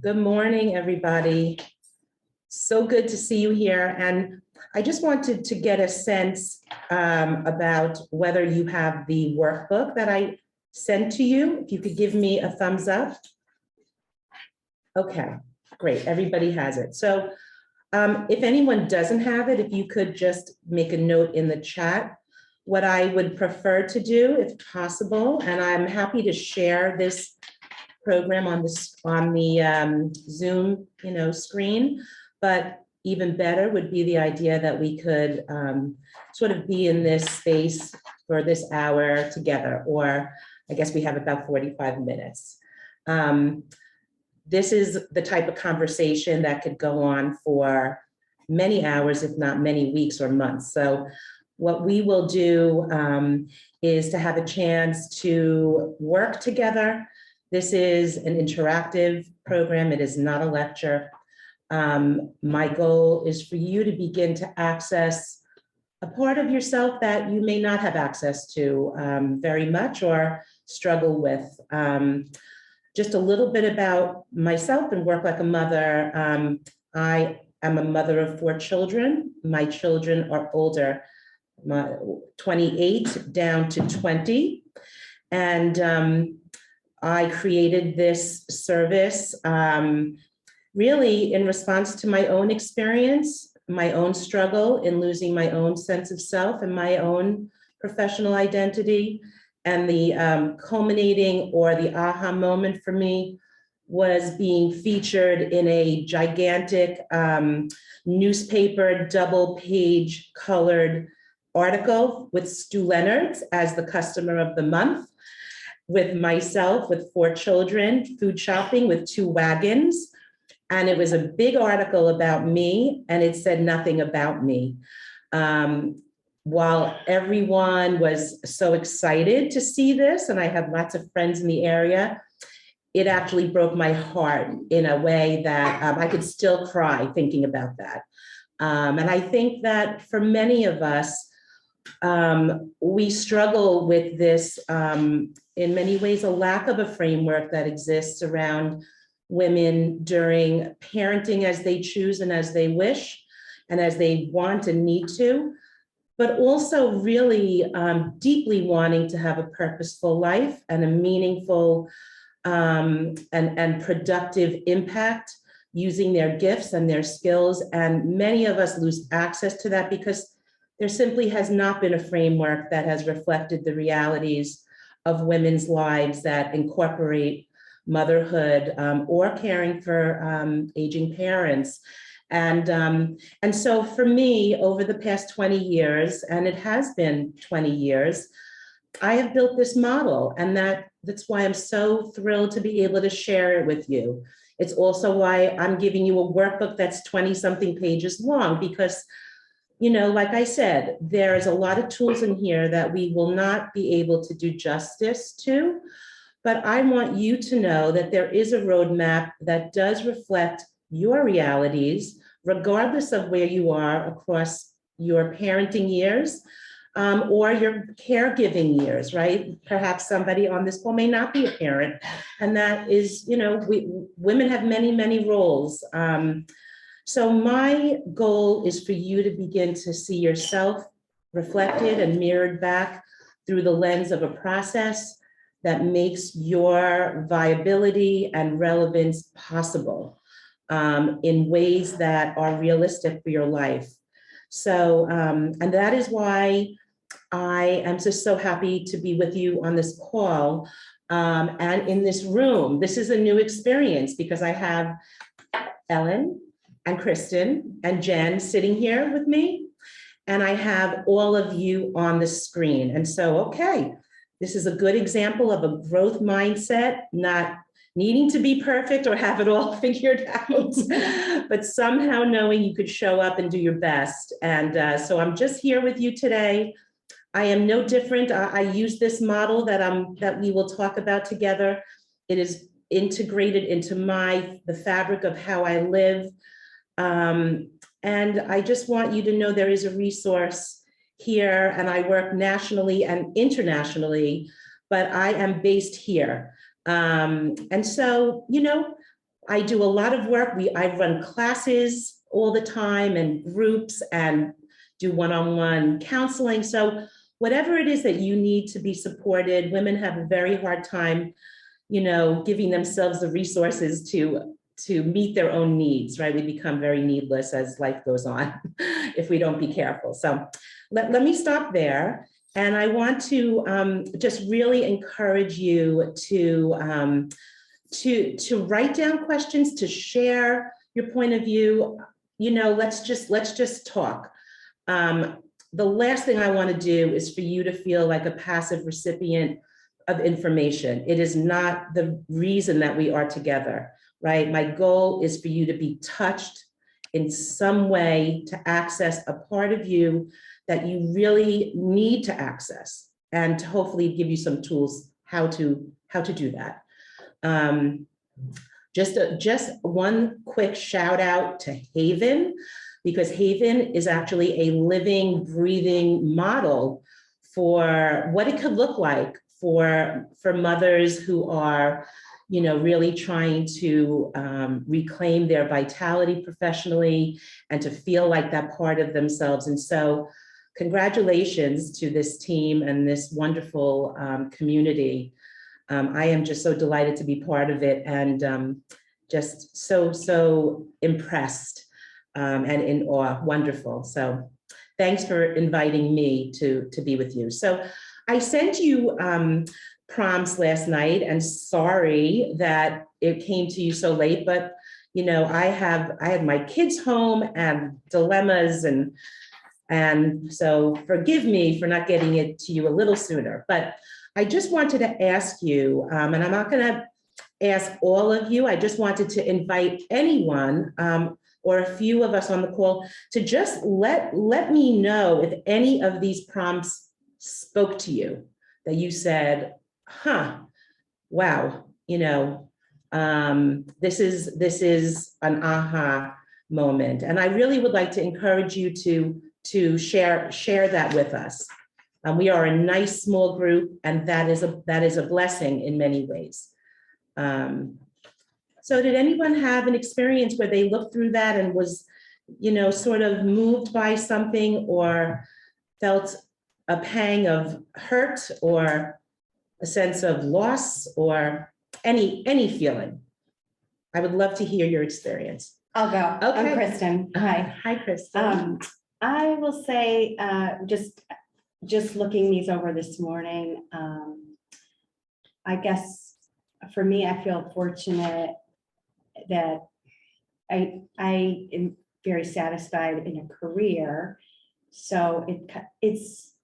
Good morning, everybody. So good to see you here. And I just wanted to get a sense about whether you have the workbook that I sent to you. If you could give me a thumbs up. Okay, great. Everybody has it. So if anyone doesn't have it, if you could just make a note in the chat, what I would prefer to do, if possible, and I'm happy to share this program on the Zoom, screen, but even better would be the idea that we could sort of be in this space for this hour together, or I guess we have about 45 minutes. This is the type of conversation that could go on for many hours, if not many weeks or months. So what we will do is to have a chance to work together. This is an interactive program. It is not a lecture. My goal is for you to begin to access a part of yourself that you may not have access to very much or struggle with. Just a little bit about myself and Work Like a Mother. I am a mother of 4 children. My children are older, 28 down to 20. And I created this service really in response to my own experience, my own struggle in losing my own sense of self and my own professional identity. And the culminating or the aha moment for me was being featured in a gigantic newspaper double-page colored article with Stu Leonard as the customer of the month, with myself, with 4 children, food shopping with 2 wagons. And it was a big article about me, and it said nothing about me. While everyone was so excited to see this, and I have lots of friends in the area, it actually broke my heart in a way that I could still cry thinking about that. And I think that for many of us, we struggle with this, in many ways, a lack of a framework that exists around women during parenting as they choose and as they wish and as they want and need to, but also really deeply wanting to have a purposeful life and a meaningful and productive impact using their gifts and their skills. And many of us lose access to that because there simply has not been a framework that has reflected the realities of women's lives that incorporate motherhood or caring for aging parents. And so for me, over the past 20 years, and it has been 20 years, I have built this model, and that's why I'm so thrilled to be able to share it with you. It's also why I'm giving you a workbook that's 20-something pages long, because like I said, there's a lot of tools in here that we will not be able to do justice to, but I want you to know that there is a roadmap that does reflect your realities, regardless of where you are across your parenting years or your caregiving years, right? Perhaps somebody on this call may not be a parent, and that is, women have many, many roles. So my goal is for you to begin to see yourself reflected and mirrored back through the lens of a process that makes your viability and relevance possible in ways that are realistic for your life. So, and that is why I am just so happy to be with you on this call and in this room. This is a new experience because I have Ellen and Kristin and Jen sitting here with me, and I have all of you on the screen. And so, okay, this is a good example of a growth mindset, not needing to be perfect or have it all figured out, but somehow knowing you could show up and do your best. And so I'm just here with you today. I am no different. I use this model that we will talk about together. It is integrated into the fabric of how I live. And I just want you to know there is a resource here, and I work nationally and internationally, but I am based here. And so, I do a lot of work. I run classes all the time and groups and do one-on-one counseling. So whatever it is that you need to be supported, women have a very hard time, giving themselves the resources to meet their own needs, right? We become very needless as life goes on if we don't be careful. So let me stop there. And I want to just really encourage you to write down questions, to share your point of view. Let's just talk. The last thing I want to do is for you to feel like a passive recipient of information. It is not the reason that we are together, right? My goal is for you to be touched in some way, to access a part of you that you really need to access, and to hopefully give you some tools how to do that. Just one quick shout out to HAYVN, because HAYVN is actually a living, breathing model for what it could look like for mothers who are, really trying to reclaim their vitality professionally and to feel like that part of themselves. And so congratulations to this team and this wonderful community. I am just so delighted to be part of it, and just so impressed and in awe. Wonderful. So thanks for inviting me to be with you. So I sent you prompts last night, and sorry that it came to you so late, but I had my kids home and dilemmas, and so forgive me for not getting it to you a little sooner. But I just wanted to ask you, and I'm not going to ask all of you, I just wanted to invite anyone or a few of us on the call to just let me know if any of these prompts spoke to you, that you said, wow, this is an aha moment. And I really would like to encourage you to share that with us. We are a nice small group, and that is a blessing in many ways. So did anyone have an experience where they looked through that and was, sort of moved by something, or felt a pang of hurt, or a sense of loss, or any feeling? I would love to hear your experience. I'll go. Okay. I'm Kristin. Hi. Hi, Kristin. I will say, just looking these over this morning, I guess for me, I feel fortunate that I am very satisfied in a career. So it's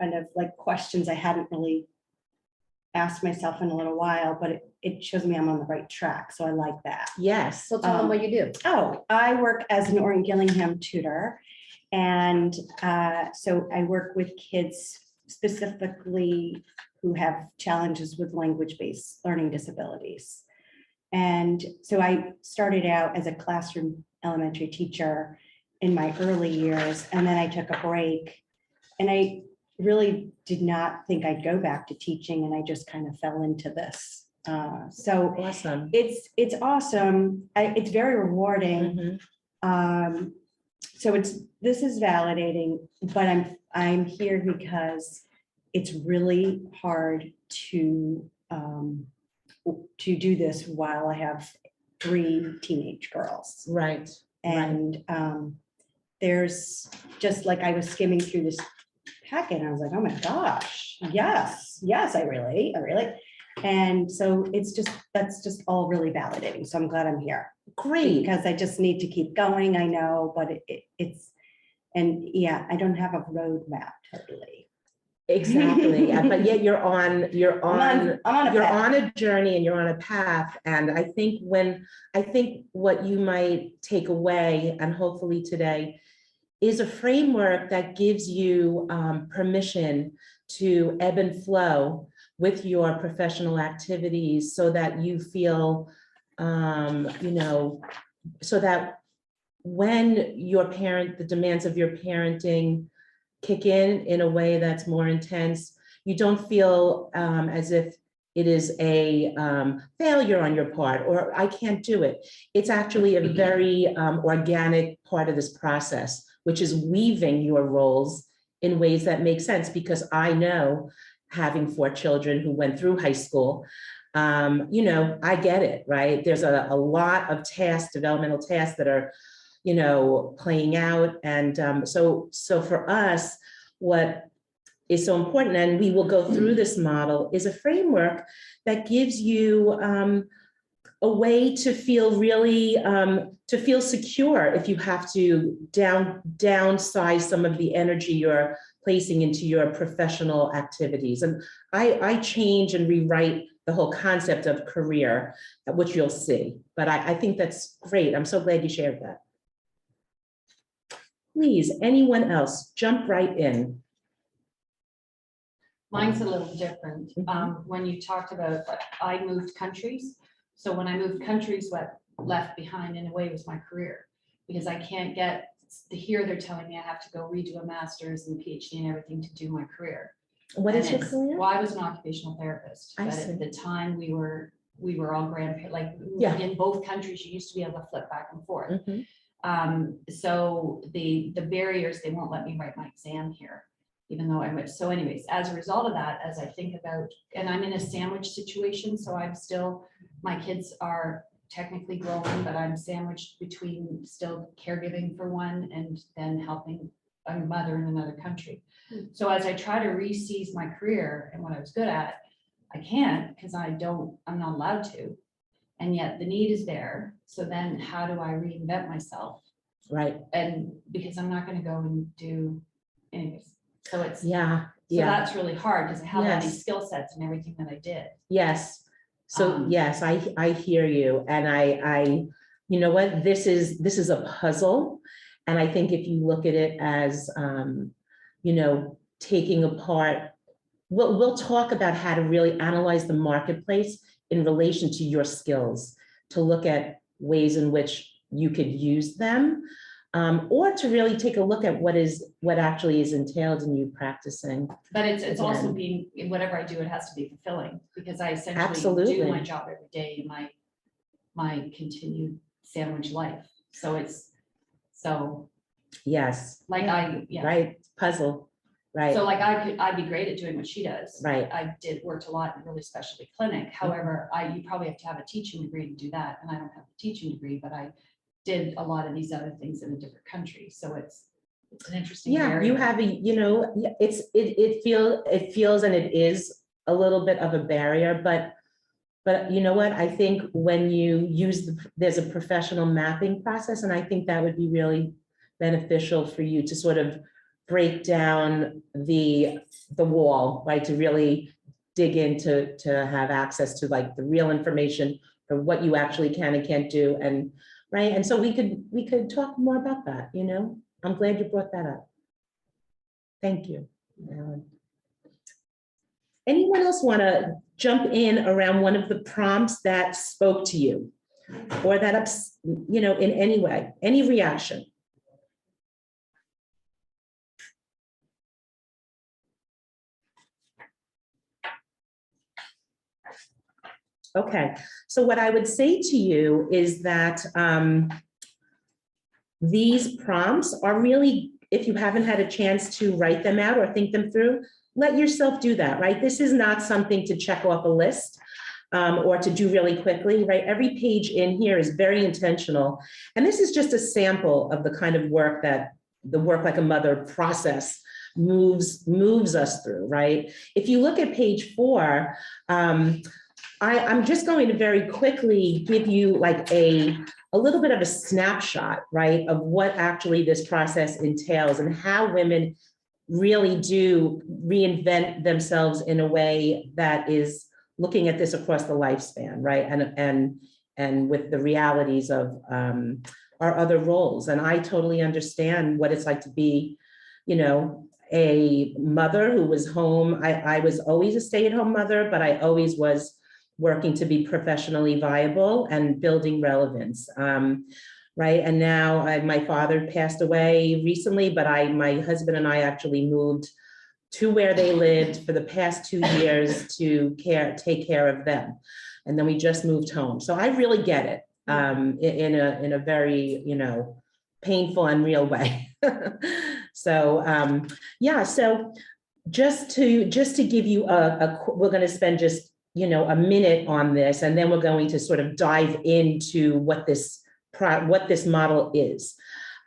kind of like questions I hadn't really asked myself in a little while, but it shows me I'm on the right track. So I like that. Yes. So tell them what you do. Oh, I work as an Orton Gillingham tutor. And so I work with kids specifically who have challenges with language-based learning disabilities. And so I started out as a classroom elementary teacher in my early years, and then I took a break, and I really did not think I'd go back to teaching, and I just kind of fell into this. So Awesome. It's awesome. It's very rewarding. Mm-hmm. So this is validating, but I'm here because it's really hard to do this while I have 3 teenage girls. Right. And there's just like, I was skimming through this packet and I was like, oh my gosh, yes, I really. And so that's just all really validating. So I'm glad I'm here. Great. Because I just need to keep going. I know, but and yeah, I don't have a roadmap totally. Exactly. But yet you're on a journey, and you're on a path. And I think what you might take away, and hopefully today, is a framework that gives you permission to ebb and flow with your professional activities, so that you feel, so that when the demands of your parenting kick in a way that's more intense, you don't feel as if it is a failure on your part, or I can't do it. It's actually a very organic part of this process, which is weaving your roles in ways that make sense, because I know, having 4 children who went through high school, you know, I get it, right? There's a lot of tasks, developmental tasks that are, you know, playing out. And so for us, what is so important, and we will go through this model, is a framework that gives you a way to feel really, to feel secure if you have to downsize some of the energy you're placing into your professional activities. And I change and rewrite the whole concept of career, which you'll see. But I think that's great. I'm so glad you shared that. Please, anyone else, jump right in. Mine's a little different. When you talked about, I moved countries. So when I moved countries, what left behind in a way was my career, because I can't get to here. They're telling me I have to go redo a master's and PhD and everything to do my career. What is your career? Well, I was an occupational therapist, but at the time we were all grandparents, like in both countries, you used to be able to flip back and forth. So the barriers, they won't let me write my exam here, even though I went. So anyways, as a result of that, as I think about, and I'm in a sandwich situation, so I'm still, my kids are technically growing, but I'm sandwiched between still caregiving for one and then helping a mother in another country. So as I try to re-seize my career and what I was good at, I can't, because I'm not allowed to. And yet the need is there. So then how do I reinvent myself? Right. And because I'm not going to go and do anyways. So it's, so that's really hard, because I have all these skill sets and everything that I did. Yes. So yes, I hear you. And I, you know what, this is a puzzle. And I think if you look at it as, you know, taking apart, we'll talk about how to really analyze the marketplace in relation to your skills, to look at ways in which you could use them, or to really take a look at what actually is entailed in you practicing. But it's also being, whatever I do, it has to be fulfilling, because I essentially do my job every day in my continued sandwich life. So it's, so yes, like right, puzzle, right. So like I'd be great at doing what she does. Right. I worked a lot in a really specialty clinic. However, you probably have to have a teaching degree to do that, and I don't have a teaching degree, but I did a lot of these other things in a different country. So it's an interesting area. You have a, you know, it feels and it is a little bit of a barrier, but you know what, I think when you use there's a professional mapping process, and I think that would be really beneficial for you to sort of break down the wall, right? To really dig into, to have access to like the real information for what you actually can and can't do. And right. And so we could talk more about that, you know. I'm glad you brought that up. Thank you, Alan. Anyone else want to jump in around one of the prompts that spoke to you, or that, you know, in any way, any reaction? Okay, so what I would say to you is that these prompts are really, if you haven't had a chance to write them out or think them through, let yourself do that, right? This is not something to check off a list or to do really quickly, right? Every page in here is very intentional. And this is just a sample of the kind of work that the Work Like a Mother process moves us through, right? If you look at page 4, I'm just going to very quickly give you like a little bit of a snapshot, right, of what actually this process entails and how women really do reinvent themselves in a way that is looking at this across the lifespan, right, and with the realities of our other roles. And I totally understand what it's like to be, you know, a mother who was home. I was always a stay-at-home mother, but I always was working to be professionally viable and building relevance, right? And now my father passed away recently, but my husband and I actually moved to where they lived for the past 2 years to take care of them. And then we just moved home. So I really get it in a very, painful and real way. So yeah, so just to give you we're going to spend just, a minute on this, and then we're going to sort of dive into what this model is.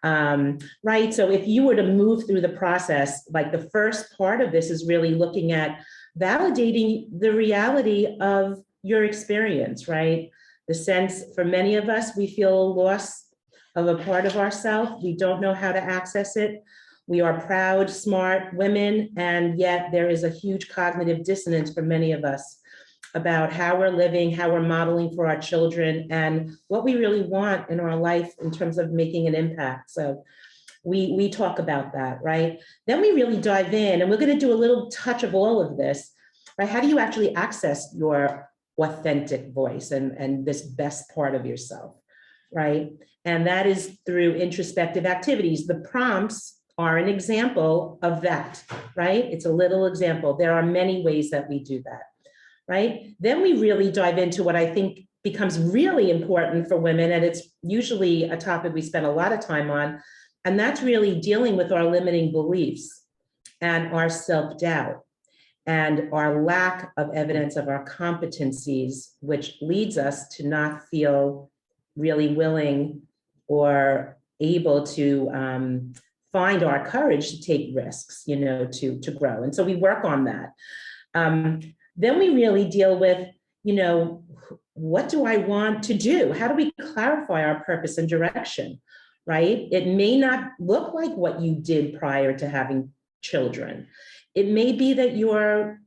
Right. So if you were to move through the process, like the first part of this is really looking at validating the reality of your experience, right? The sense for many of us, we feel loss of a part of ourselves. We don't know how to access it. We are proud, smart women, and yet there is a huge cognitive dissonance for many of us about how we're living, how we're modeling for our children, and what we really want in our life in terms of making an impact. So we talk about that, right? Then we really dive in, and we're going to do a little touch of all of this, right? How do you actually access your authentic voice and this best part of yourself, right? And that is through introspective activities. The prompts are an example of that, right? It's a little example. There are many ways that we do that. Right? Then we really dive into what I think becomes really important for women, and it's usually a topic we spend a lot of time on, and that's really dealing with our limiting beliefs and our self-doubt and our lack of evidence of our competencies, which leads us to not feel really willing or able to find our courage to take risks, to grow. And so we work on that. Then we really deal with, what do I want to do? How do we clarify our purpose and direction, right? It may not look like what you did prior to having children. It may be that your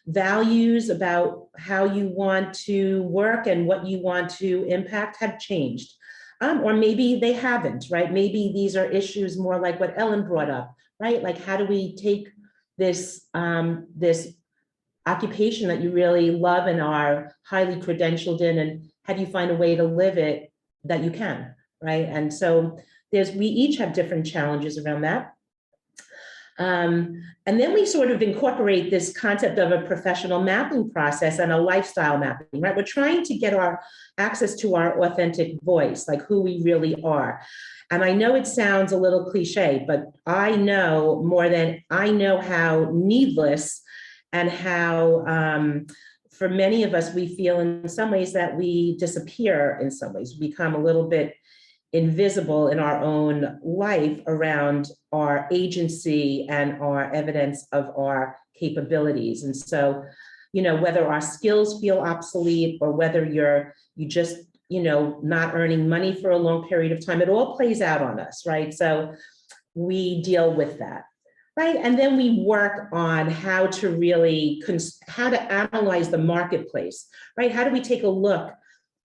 values about how you want to work and what you want to impact have changed. Or maybe they haven't, right? Maybe these are issues more like what Ellen brought up, right? Like, how do we take this occupation that you really love and are highly credentialed in, and how do you find a way to live it that you can, right? And so we each have different challenges around that. And then we sort of incorporate this concept of a professional mapping process and a lifestyle mapping, right? We're trying to get our access to our authentic voice, like who we really are. And I know it sounds a little cliche, but I know more than I know how needless and how for many of us, we feel in some ways that we disappear in some ways, become a little bit invisible in our own life around our agency and our evidence of our capabilities. And so, whether our skills feel obsolete or whether you just not earning money for a long period of time, it all plays out on us, right? So we deal with that, right? And then we work on how to analyze the marketplace, right? How do we take a look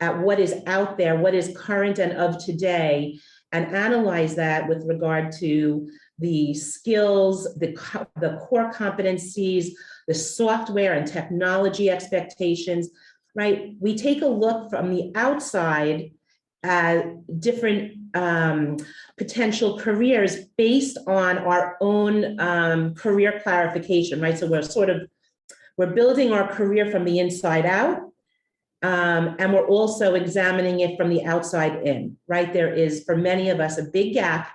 at what is out there, what is current and of today, and analyze that with regard to the skills, the core competencies, the software and technology expectations, right? We take a look from the outside at different potential careers based on our own career clarification, right? So we're building our career from the inside out, and we're also examining it from the outside in, right? There is, for many of us, a big gap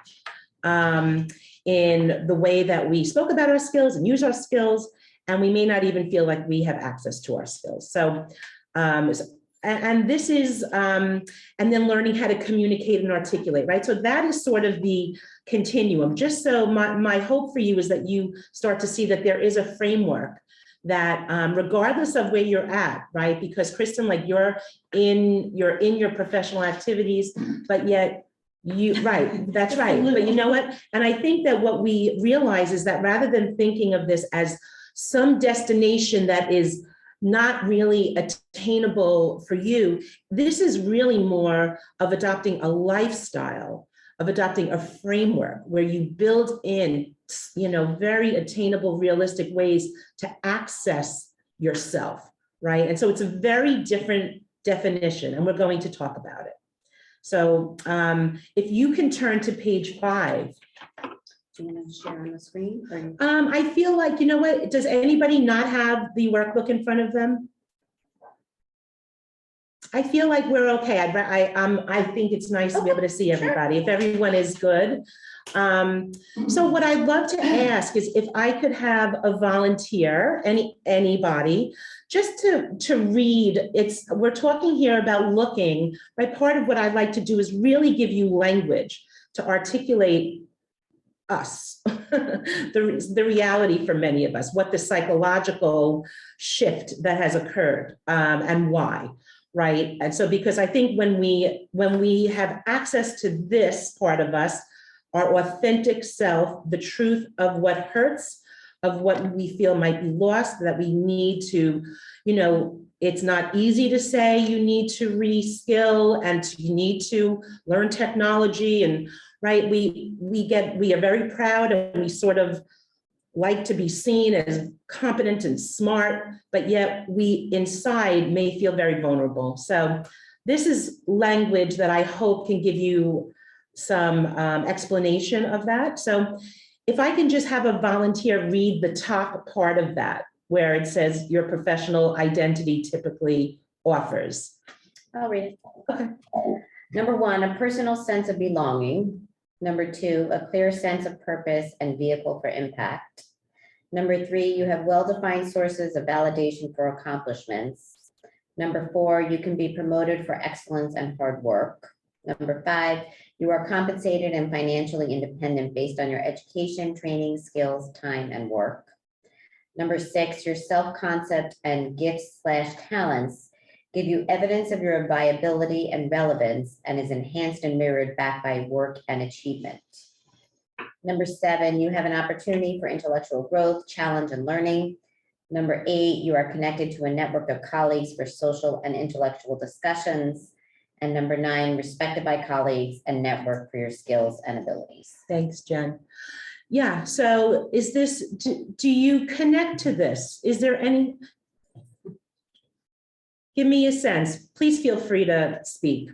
in the way that we spoke about our skills and use our skills, and we may not even feel like we have access to our skills. So, and this is, and then learning how to communicate and articulate, right? So that is sort of the continuum. Just so my hope for you is that you start to see that there is a framework that regardless of where you're at, right? Because Kristin, like you're in your professional activities, but yet right, that's right. But you know what? And I think that what we realize is that rather than thinking of this as some destination that is not really attainable for you, this is really more of adopting a lifestyle, of adopting a framework where you build in, very attainable, realistic ways to access yourself, right? And so it's a very different definition, and we're going to talk about it. So if you can turn to page 5, Do you want to share on the screen? Or? I feel like, you know what, does anybody not have the workbook in front of them? I feel like we're okay. I think it's nice to be able to see everybody, if everyone is good. So what I'd love to ask is if I could have a volunteer, anybody, just to read. We're talking here about looking, right? Part of what I'd like to do is really give you language to articulate us, the reality for many of us, what the psychological shift that has occurred, and why. Right. And so, because I think when we have access to this part of us, our authentic self, the truth of what hurts, of what we feel might be lost, that we need to, it's not easy to say you need to reskill and you need to learn technology. And right, we are very proud and we sort of like to be seen as competent and smart, but yet we inside may feel very vulnerable. So this is language that I hope can give you some explanation of that. So if I can just have a volunteer read the top part of that, where it says your professional identity typically offers. I'll read it. Okay. Number 1, a personal sense of belonging. Number 2, a clear sense of purpose and vehicle for impact. Number 3, you have well-defined sources of validation for accomplishments. Number 4, you can be promoted for excellence and hard work. Number 5, you are compensated and financially independent based on your education, training, skills, time, and work. Number 6, your self-concept and gifts/talents give you evidence of your viability and relevance and is enhanced and mirrored back by work and achievement. Number 7, you have an opportunity for intellectual growth, challenge, and learning. Number 8, you are connected to a network of colleagues for social and intellectual discussions. And number 9, respected by colleagues and network for your skills and abilities. Thanks, Jen. Yeah, so is this, do you connect to this? Is there any, give me a sense. Please feel free to speak.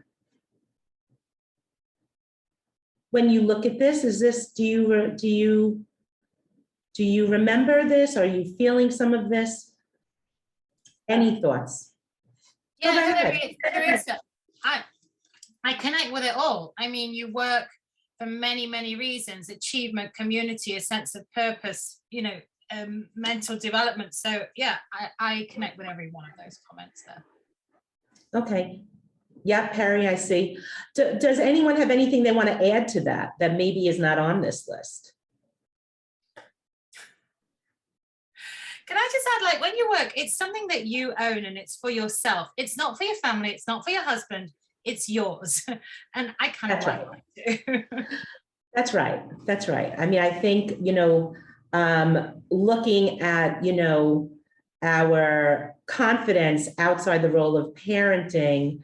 When you look at this, is this, do you remember this? Are you feeling some of this? Any thoughts? Yeah, Go ahead. Teresa, I connect with it all. I mean, you work for many, many reasons: achievement, community, a sense of purpose, mental development. So yeah, I connect with every one of those comments there. Okay. Yeah, Perry, I see. Does anyone have anything they want to add to that maybe is not on this list? Can I just add, like, when you work, it's something that you own and it's for yourself. It's not for your family. It's not for your husband. It's yours. And I kind of like that too. That's right. That's right. I mean, I think, looking at, our confidence outside the role of parenting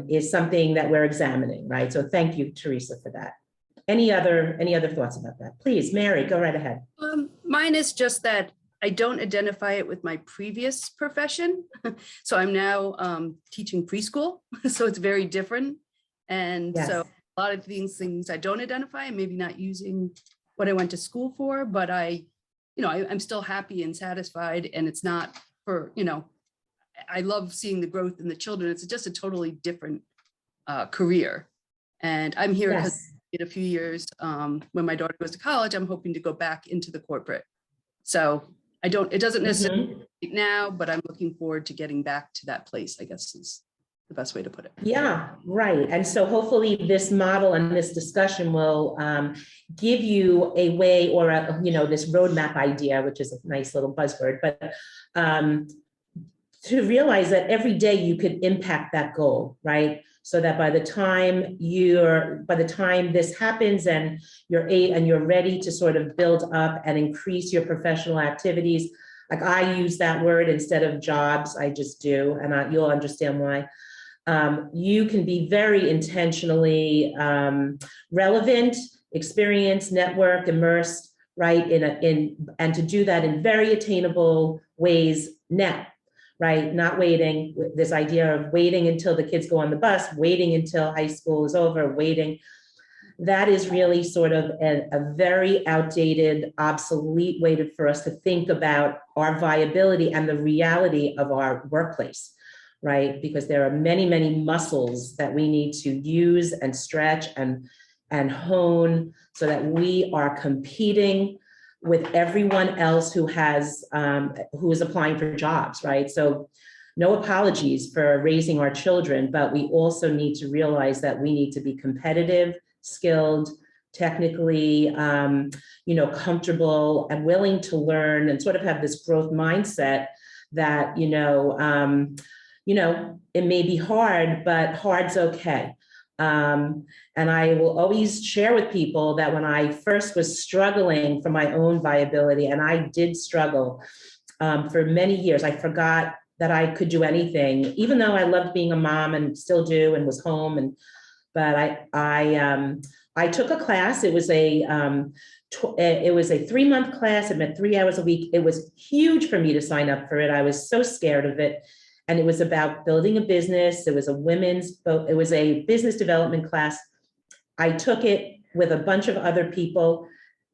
is something that we're examining, right? So thank you, Teresa, for that. Any other thoughts about that? Please, Mary, go right ahead. Mine is just that I don't identify it with my previous profession. So I'm now teaching preschool, so it's very different. And Yes. So a lot of these things I don't identify, and maybe not using what I went to school for, but I'm still happy and satisfied. And it's not for, I love seeing the growth in the children. It's just a totally different career. And I'm here because Yes. in a few years, when my daughter goes to college, I'm hoping to go back into the corporate. So it doesn't necessarily right now, but I'm looking forward to getting back to that place, I guess is the best way to put it. Yeah, right. And so hopefully this model and this discussion will give you a way or this roadmap idea, which is a nice little buzzword, but to realize that every day you could impact that goal, right? So that by the time this happens and you're ready to sort of build up and increase your professional activities, like I use that word instead of jobs, I just do, and you'll understand why. You can be very intentionally relevant, experienced, network, immersed, right? And to do that in very attainable ways now. Right? Not waiting, this idea of waiting until the kids go on the bus, waiting until high school is over, waiting. that is really sort of a very outdated, obsolete way for us to think about our viability and the reality of our workplace, right? Because there are many, many muscles that we need to use and stretch and hone so that we are competing with everyone else who is applying for jobs, right? So no apologies for raising our children, but we also need to realize that we need to be competitive, skilled, technically, comfortable and willing to learn and sort of have this growth mindset that, it may be hard, but hard's okay. And I will always share with people that when I first was struggling for my own viability, and I did struggle for many years, I forgot that I could do anything, even though I loved being a mom and still do and was home. But I took a class. It was a 3-month class. It meant 3 hours a week. It was huge for me to sign up for it. I was so scared of it. And it was about building a business. It was a business development class. I took it with a bunch of other people.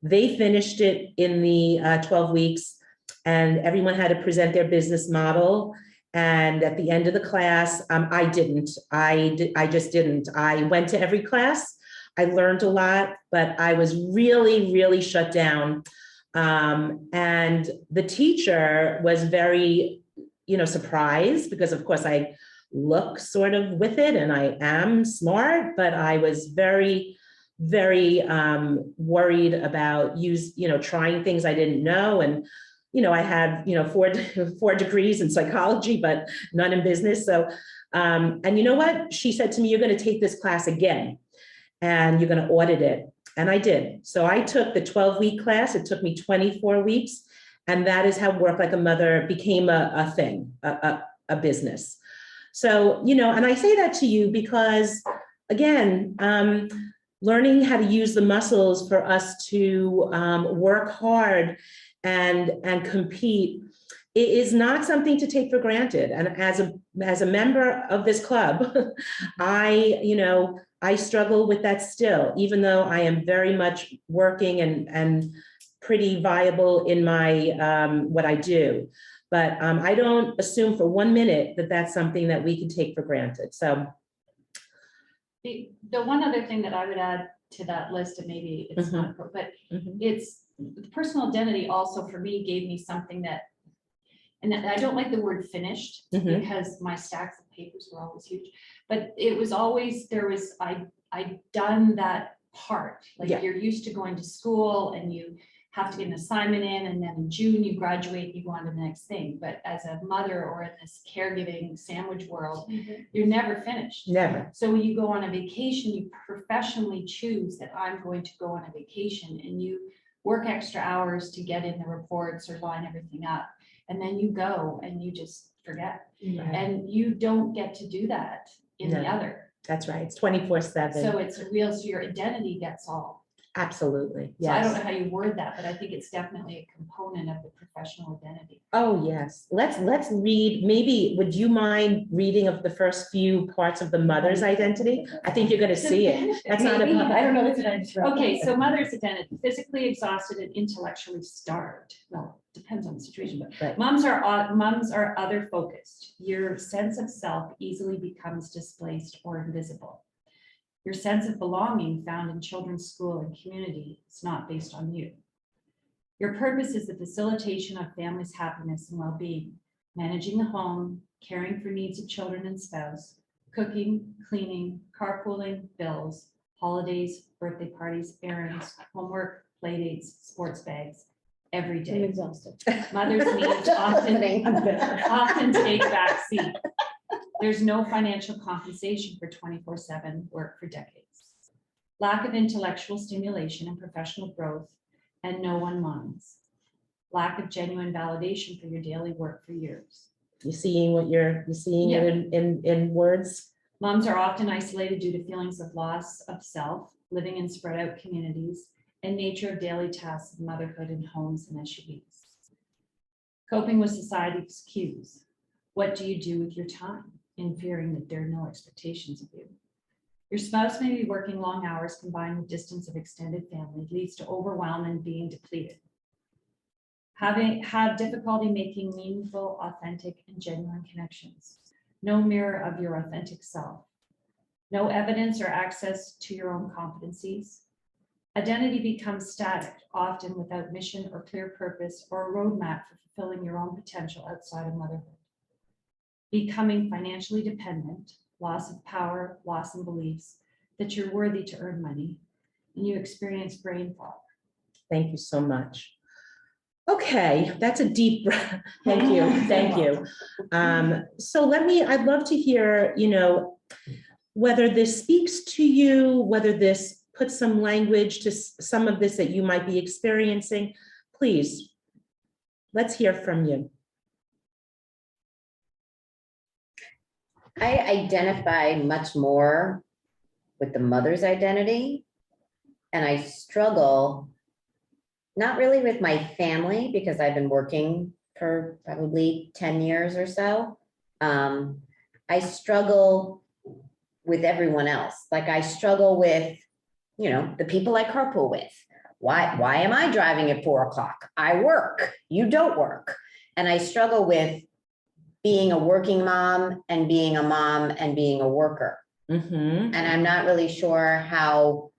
They finished it in the 12 weeks, and everyone had to present their business model. And at the end of the class, I didn't. I just didn't. I went to every class. I learned a lot, but I was really, really shut down. And the teacher was very, surprised, because of course I look sort of with it and I am smart, but I was very, very worried about trying things I didn't know. And, I had, 4 degrees in psychology, but none in business. So, and you know what? She said to me, you're going to take this class again and you're going to audit it. And I did. So I took the 12-week class. It took me 24 weeks. And that is how Work Like a Mother became a thing, a business. So, and I say that to you because, again, learning how to use the muscles for us to work hard and compete is not something to take for granted. And as a member of this club, I struggle with that still, even though I am very much working and pretty viable in my what I do. But I don't assume for 1 minute that that's something that we can take for granted. So the one other thing that I would add to that list, and maybe it's not, but it's the personal identity also for me gave me something that, and I don't like the word finished because my stacks of papers were always huge, but it was always, I'd done that part. Like you're used to going to school and you have to get an assignment in, and then in June you graduate, you go on to the next thing. But as a mother or in this caregiving sandwich world, you're never finished. Never. So when you go on a vacation, you professionally choose that I'm going to go on a vacation, and you work extra hours to get in the reports or line everything up. And then you go and you just forget. And you don't get to do that in the other. That's right. It's 24/7. So it's a real, so your identity gets all. Absolutely. Yes. So I don't know how you word that, but I think it's definitely a component of the professional identity. Oh, yes. Let's read. Maybe would you mind reading of the first few parts of the mother's identity? I think you're going to see it. That's not Maybe. a. I don't know. That's what I just wrote. Okay, so mother's identity, physically exhausted and intellectually starved. Well, depends on the situation, but Right. moms are other focused. Your sense of self easily becomes displaced or invisible. Your sense of belonging found in children's school and community is not based on you. Your purpose is the facilitation of families' happiness and well-being, managing the home, caring for needs of children and spouse, cooking, cleaning, carpooling, bills, holidays, birthday parties, errands, homework, play dates, sports bags, every I'm day. exhausted. Mother's needs often take back seat. There's no financial compensation for 24/7 work for decades. Lack of intellectual stimulation and professional growth, and no one minds. Lack of genuine validation for your daily work for years. You seeing what you're seeing Yeah. it in words? Moms are often isolated due to feelings of loss of self, living in spread out communities, and nature of daily tasks of motherhood in homes and SUVs. Coping with society's cues. What do you do with your time in fearing that there are no expectations of you? Your spouse may be working long hours combined with distance of extended family leads to overwhelm and being depleted. Have difficulty making meaningful, authentic, and genuine connections. No mirror of your authentic self. No evidence or access to your own competencies. Identity becomes static, often without mission or clear purpose or a roadmap for fulfilling your own potential outside of motherhood. Becoming financially dependent, loss of power, loss in beliefs that you're worthy to earn money, and you experience brain fog. Thank you so much. Okay, that's a deep, thank you, thank you. So I'd love to hear, whether this speaks to you, whether this puts some language to some of this that you might be experiencing. Please, let's hear from you. I identify much more with the mother's identity, and I struggle not really with my family because I've been working for probably 10 years or so. I struggle with everyone else. Like I struggle with, the people I carpool with. Why am I driving at 4 o'clock? I work, you don't work. And I struggle with being a working mom and being a mom and being a worker. And I'm not really sure how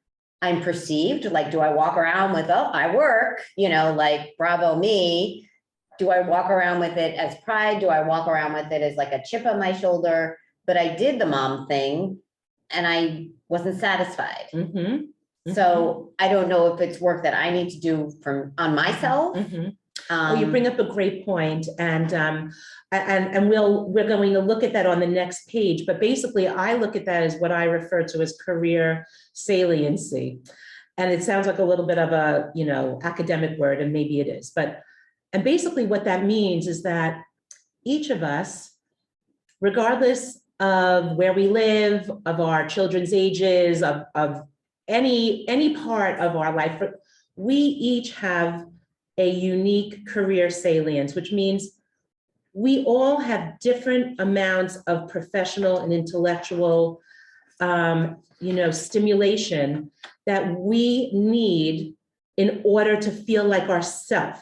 I'm perceived. Like, do I walk around with, oh, I work, like, bravo me. Do I walk around with it as pride? Do I walk around with it as like a chip on my shoulder? But I did the mom thing and I wasn't satisfied. So I don't know if it's work that I need to do on myself. Well, you bring up a great point, and we're going to look at that on the next page. But basically, I look at that as what I refer to as career saliency, and it sounds like a little bit of a academic word, and maybe it is. And basically, what that means is that each of us, regardless of where we live, of our children's ages, of any part of our life, we each have a unique career salience, which means we all have different amounts of professional and intellectual, stimulation that we need in order to feel like ourselves,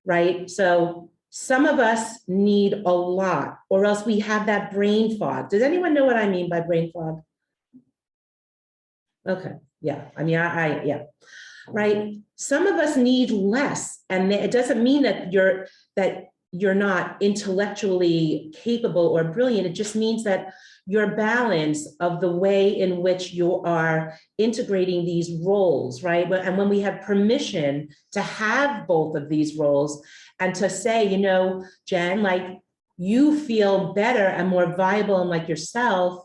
right? So some of us need a lot, or else we have that brain fog. Does anyone know what I mean by brain fog? Okay, yeah, yeah. Right? Some of us need less, and it doesn't mean that you're not intellectually capable or brilliant. It just means that your balance of the way in which you are integrating these roles, right? And when we have permission to have both of these roles and to say, Jen, like you feel better and more viable and like yourself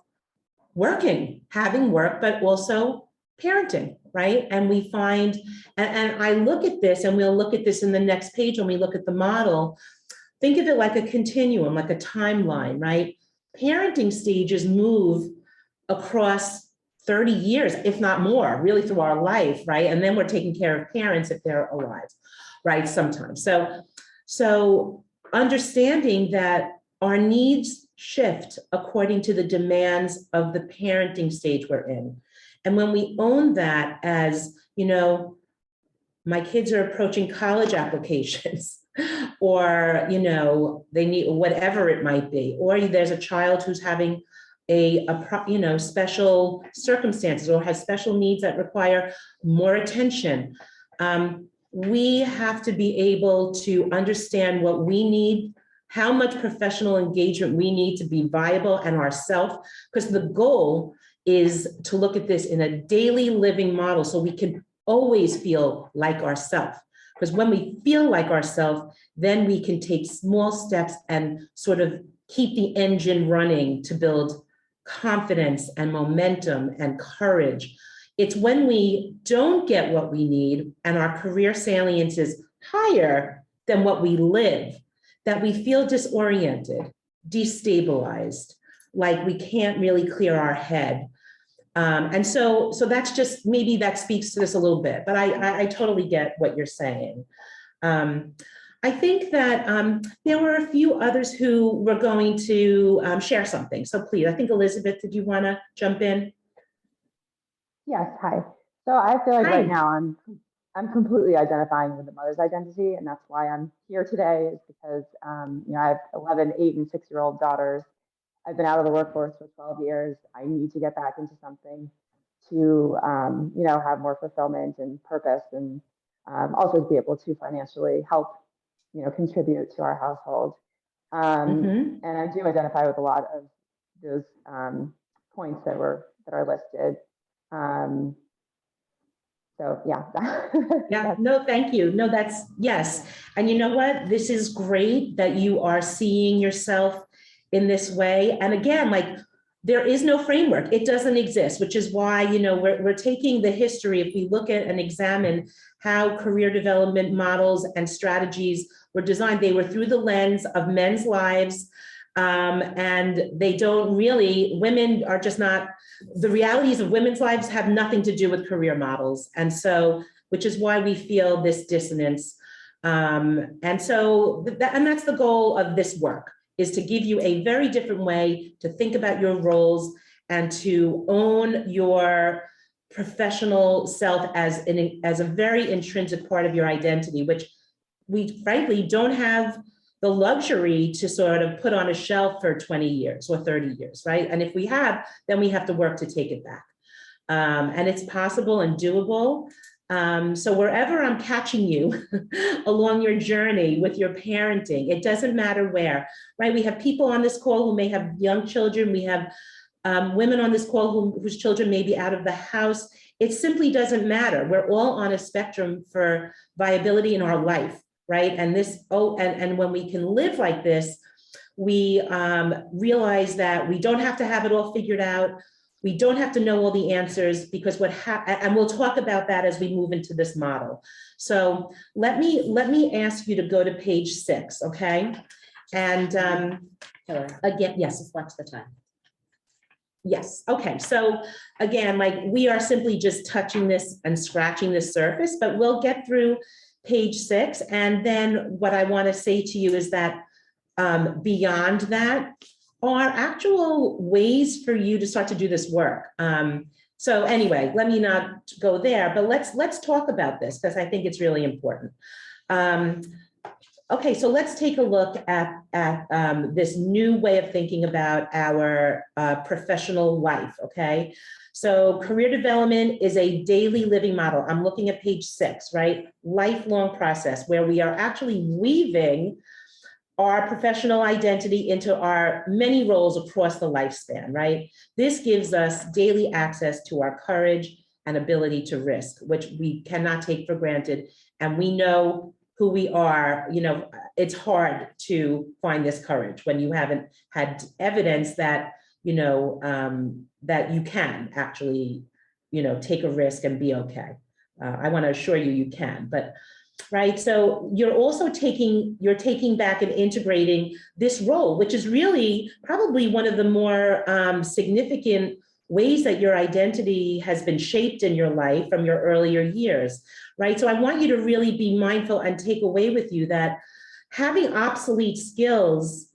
working, having work, but also parenting, right? And we find, and I look at this, and we'll look at this in the next page when we look at the model. Think of it like a continuum, like a timeline, right? Parenting stages move across 30 years, if not more, really through our life, right? And then we're taking care of parents if they're alive, right? Sometimes. So understanding that our needs shift according to the demands of the parenting stage we're in. And when we own that as, my kids are approaching college applications, or, they need whatever it might be, or there's a child who's having special circumstances or has special needs that require more attention. We have to be able to understand what we need, how much professional engagement we need to be viable and ourselves, because the goal is to look at this in a daily living model so we can always feel like ourselves. Because when we feel like ourselves, then we can take small steps and sort of keep the engine running to build confidence and momentum and courage. It's when we don't get what we need and our career salience is higher than what we live that we feel disoriented, destabilized, like we can't really clear our head. And so that's just, maybe that speaks to this a little bit, but I totally get what you're saying. I think that there were a few others who were going to share something. So please, I think Elizabeth, did you want to jump in? Yes, hi. So I feel like Hi. right now I'm completely identifying with the mother's identity, and that's why I'm here today. Is because I have 11, 8, and 6-year-old daughters. I've been out of the workforce for 12 years. I need to get back into something to have more fulfillment and purpose, and also to be able to financially help contribute to our household. Mhm. And I do identify with a lot of those points that are listed. Um, so yeah. Yeah, no, thank you. No, that's, yes. And you know what? This is great that you are seeing yourself in this way. And again, like, there is no framework. It doesn't exist, which is why, we're taking the history. If we look at and examine how career development models and strategies were designed, they were through the lens of men's lives. And they don't really, women are just not, the realities of women's lives have nothing to do with career models. And so, which is why we feel this dissonance. And that's the goal of this work, is to give you a very different way to think about your roles and to own your professional self as a very intrinsic part of your identity, which we frankly don't have the luxury to sort of put on a shelf for 20 years or 30 years, right? And if we have, then we have to work to take it back. And it's possible and doable. So wherever I'm catching you along your journey with your parenting, it doesn't matter where, right? We have people on this call who may have young children. We have women on this call whose children may be out of the house. It simply doesn't matter. We're all on a spectrum for viability in our life, right? And and when we can live like this, we realize that we don't have to have it all figured out. We don't have to know all the answers, because and we'll talk about that as we move into this model. So let me ask you to go to page 6, okay? And Hilary, again, yes. just watch the time. Yes, okay, so again, like, we are simply just touching this and scratching the surface, but we'll get through page 6. And then what I want to say to you is that beyond that are actual ways for you to start to do this work. So anyway, let me not go there, but let's talk about this, because I think it's really important. Okay, so let's take a look at this new way of thinking about our professional life, okay? So career development is a daily living model. I'm looking at page 6, right? Lifelong process where we are actually weaving our professional identity into our many roles across the lifespan, right? This gives us daily access to our courage and ability to risk, which we cannot take for granted. And we know who we are. It's hard to find this courage when you haven't had evidence that, that you can actually, take a risk and be okay. I want to assure you, you can, but right. So you're also taking back and integrating this role, which is really probably one of the more significant ways that your identity has been shaped in your life from your earlier years, right? So I want you to really be mindful and take away with you that having obsolete skills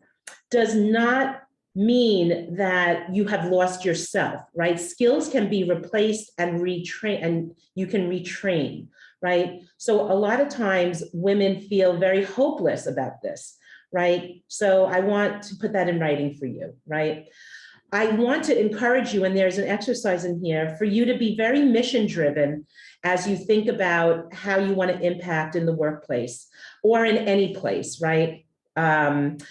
does not mean that you have lost yourself, right? Skills can be replaced and retrained, and you can retrain, right? So a lot of times women feel very hopeless about this, right? So I want to put that in writing for you, right? I want to encourage you, and there's an exercise in here for you to be very mission driven as you think about how you want to impact in the workplace or in any place, right? And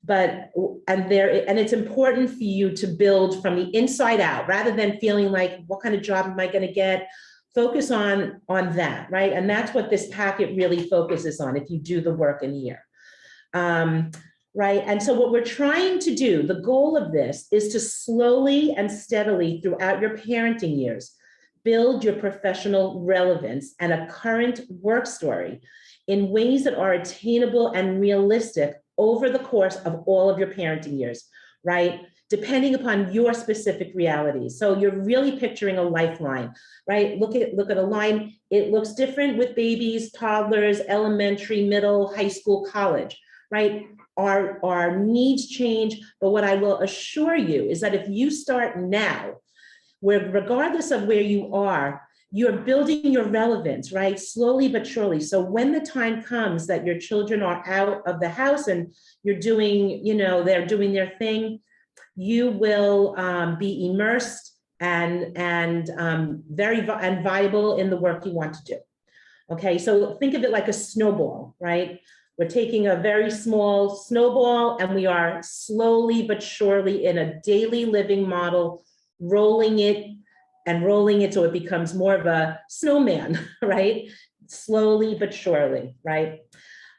it's important for you to build from the inside out rather than feeling like, what kind of job am I going to get? Focus on that, right? And that's what this packet really focuses on if you do the work in here. Right, and so what we're trying to do, the goal of this is to slowly and steadily throughout your parenting years, build your professional relevance and a current work story in ways that are attainable and realistic over the course of all of your parenting years, right? Depending upon your specific realities. So you're really picturing a lifeline, right? Look at a line. It looks different with babies, toddlers, elementary, middle, high school, college, right? Our needs change, but what I will assure you is that if you start now where regardless of where you are, you're building your relevance, right? Slowly but surely. So when the time comes that your children are out of the house and you're doing, they're doing their thing, you will be immersed and very viable in the work you want to do. Okay, so think of it like a snowball, right? We're taking a very small snowball and we are slowly but surely in a daily living model, rolling it so it becomes more of a snowman, right? Slowly but surely, right?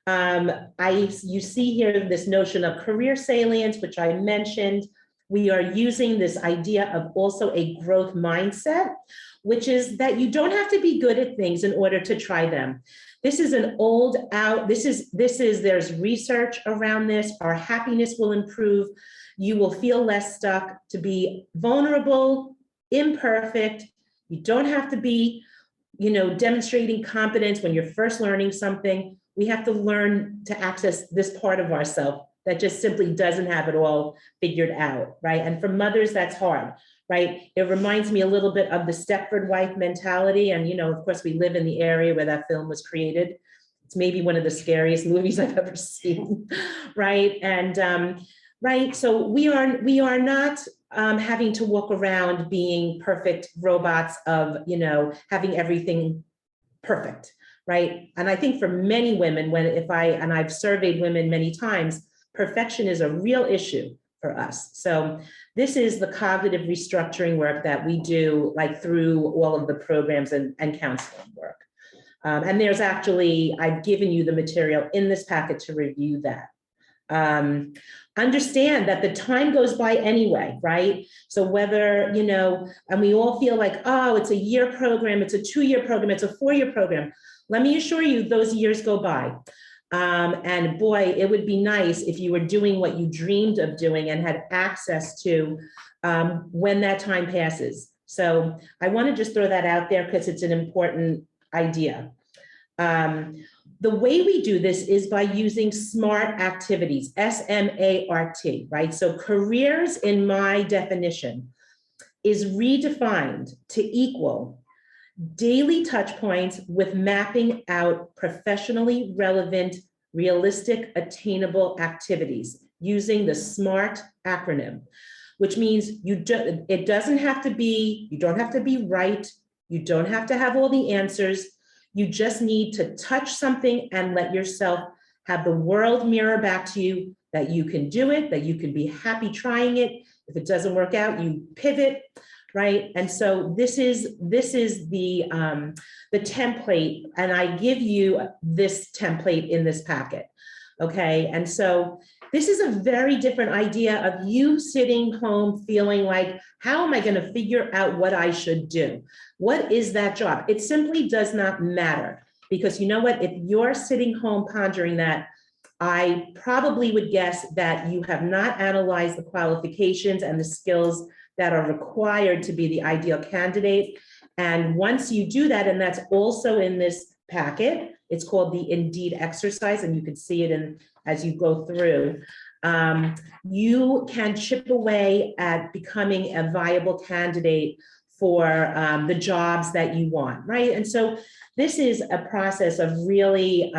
You see here this notion of career salience, which I mentioned. We are using this idea of also a growth mindset, which is that you don't have to be good at things in order to try them. This is an old out, there's research around this. Our happiness will improve. You will feel less stuck. To be vulnerable, imperfect. You don't have to be, demonstrating competence when you're first learning something. We have to learn to access this part of ourselves that just simply doesn't have it all figured out, right? And for mothers, that's hard, right? It reminds me a little bit of the Stepford wife mentality. And, of course, we live in the area where that film was created. It's maybe one of the scariest movies I've ever seen, right? And, right, so we are not having to walk around being perfect robots of, having everything perfect, right? And I think for many women, and I've surveyed women many times, perfection is a real issue for us. So this is the cognitive restructuring work that we do, like through all of the programs and counseling work. And there's actually, I've given you the material in this packet to review that. Understand that the time goes by anyway, right? So whether, and we all feel like, oh, it's a year program, it's a 2-year program, it's a 4-year program. Let me assure you, those years go by. And boy, it would be nice if you were doing what you dreamed of doing and had access to when that time passes. So I want to just throw that out there because it's an important idea. The way we do this is by using SMART activities, SMART, right? So careers, in my definition, is redefined to equal daily touch points with mapping out professionally relevant, realistic, attainable activities using the SMART acronym, which means it doesn't have to be, you don't have to be right. You don't have to have all the answers. You just need to touch something and let yourself have the world mirror back to you that you can do it, that you can be happy trying it. If it doesn't work out, you pivot, right? And so this is the template, and I give you this template in this packet, okay? And so this is a very different idea of you sitting home feeling like, how am I going to figure out what I should do? What is that job? It simply does not matter, because you know what? If you're sitting home pondering that, I probably would guess that you have not analyzed the qualifications and the skills that are required to be the ideal candidate. And once you do that, and that's also in this packet, it's called the Indeed exercise, and you can see it as you go through. You can chip away at becoming a viable candidate for the jobs that you want, right? And so this is a process of really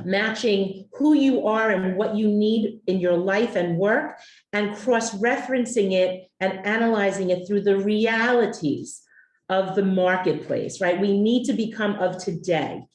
matching who you are and what you need in your life and work, and cross-referencing it and analyzing it through the realities of the marketplace, right? We need to become of today.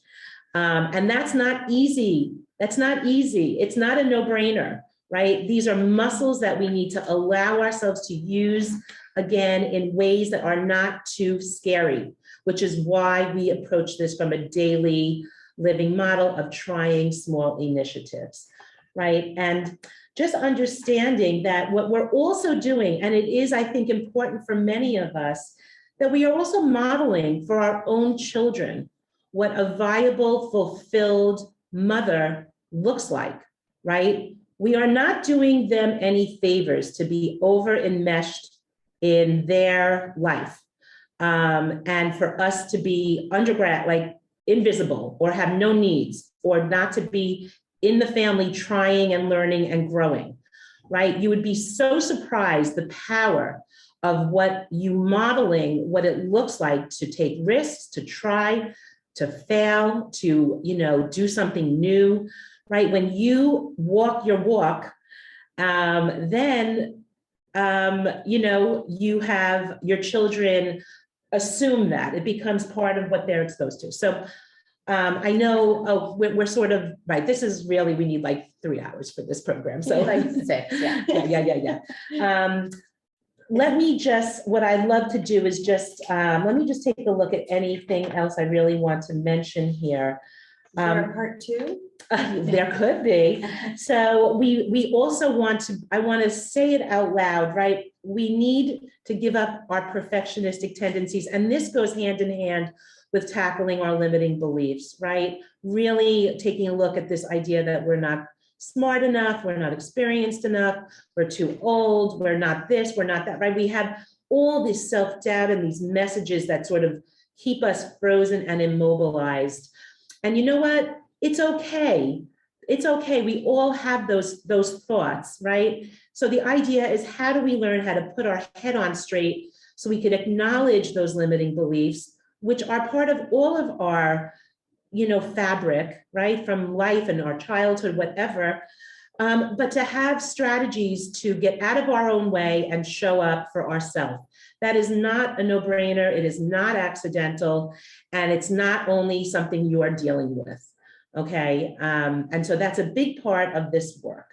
And that's not easy. That's not easy. It's not a no-brainer, right? These are muscles that we need to allow ourselves to use, again, in ways that are not too scary, which is why we approach this from a daily living model of trying small initiatives, right? And just understanding that what we're also doing, and it is, I think, important for many of us, that we are also modeling for our own children what a viable, fulfilled mother looks like, right? We are not doing them any favors to be over enmeshed in their life. And for us to be invisible, or have no needs, or not to be in the family trying and learning and growing, right? You would be so surprised the power of what you modeling, what it looks like to take risks, to try, to fail, to, do something new, right? When you walk your walk, then, you have your children assume that it becomes part of what they're exposed to. So I know, we're sort of, right, this is really, we need like 3 hours for this program. So Like 6, yeah. yeah. Let me just, what I'd love to do is just, let me just take a look at anything else I really want to mention here. Is there a part 2? There could be. So we also I want to say it out loud, right? We need to give up our perfectionistic tendencies. And this goes hand in hand with tackling our limiting beliefs, right? Really taking a look at this idea that we're not smart enough, we're not experienced enough, we're too old, we're not this, we're not that, right? We have all this self-doubt and these messages that sort of keep us frozen and immobilized. And you know what? It's okay. It's okay. We all have those thoughts, right? So the idea is, how do we learn how to put our head on straight so we can acknowledge those limiting beliefs, which are part of all of our, fabric, right? From life and our childhood, whatever. But to have strategies to get out of our own way and show up for ourselves. That is not a no-brainer. It is not accidental. And it's not only something you are dealing with. Okay. And so that's a big part of this work.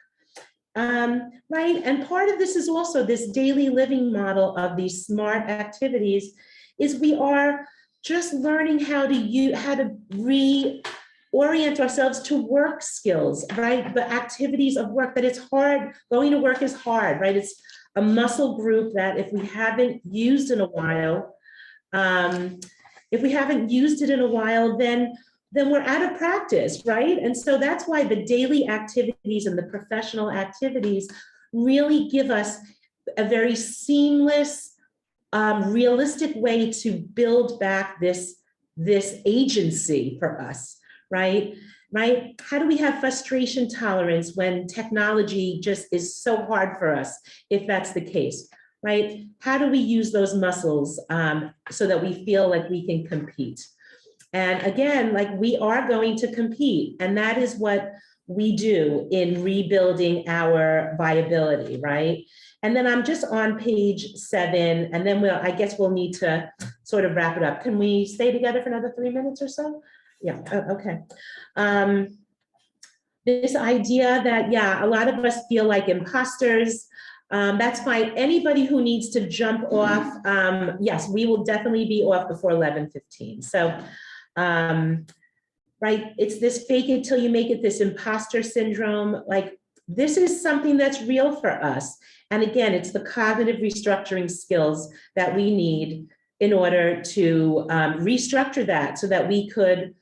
Right. And part of this is also this daily living model of these SMART activities is we are just learning how to reorient ourselves to work skills, right? The activities of work, that it's hard. Going to work is hard, right? It's a muscle group that if we haven't used in a while, then we're out of practice, right? And so that's why the daily activities and the professional activities really give us a very seamless, realistic way to build back this agency for us, right? Right? How do we have frustration tolerance when technology just is so hard for us, if that's the case, right? How do we use those muscles so that we feel like we can compete? And again, like, we are going to compete, and that is what we do in rebuilding our viability, right? And then I'm just on page 7, and then I guess we'll need to sort of wrap it up. Can we stay together for another 3 minutes or so? Yeah, okay. This idea that, a lot of us feel like imposters. That's fine. Anybody who needs to jump off, yes, we will definitely be off before 11:15. So, right, it's this fake it till you make it, this imposter syndrome. Like, this is something that's real for us. And again, it's the cognitive restructuring skills that we need in order to restructure that so that we could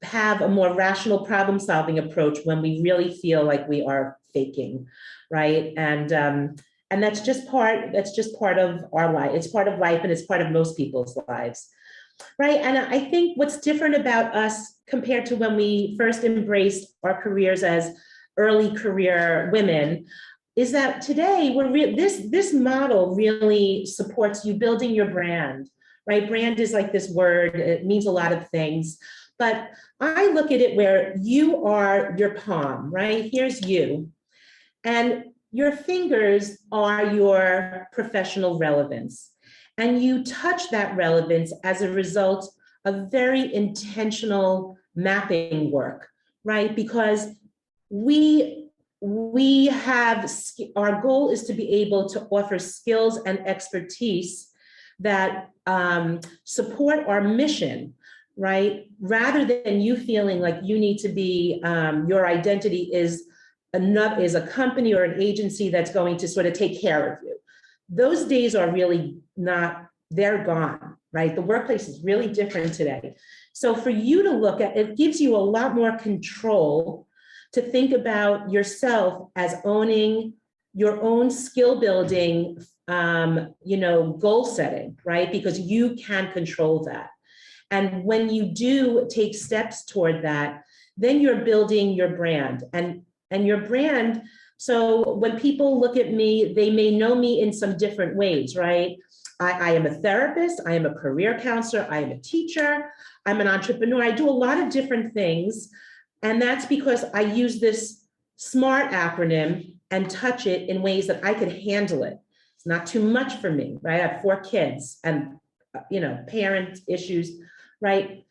have a more rational problem solving approach when we really feel like we are faking, right? And that's just part of our life. It's part of life, and it's part of most people's lives. Right. And I think what's different about us compared to when we first embraced our careers as early career women is that today this model really supports you building your brand, right? Brand is like this word, it means a lot of things, but I look at it where you are your palm, right? Here's you. And your fingers are your professional relevance. And you touch that relevance as a result of very intentional mapping work, right? Because we have, our goal is to be able to offer skills and expertise that support our mission, right? Rather than you feeling like you need to be, your identity is a company or an agency that's going to sort of take care of you. Those days are really they're gone, right? The workplace is really different today. So for you to look at, it gives you a lot more control to think about yourself as owning your own skill building, goal setting, right? Because you can control that. And when you do take steps toward that, then you're building your brand, and your brand So when people look at me, they may know me in some different ways, right? I am a therapist, I am a career counselor, I am a teacher, I'm an entrepreneur. I do a lot of different things. And that's because I use this SMART acronym and touch it in ways that I could handle it. It's not too much for me, right? I have 4 kids and, parent issues, right?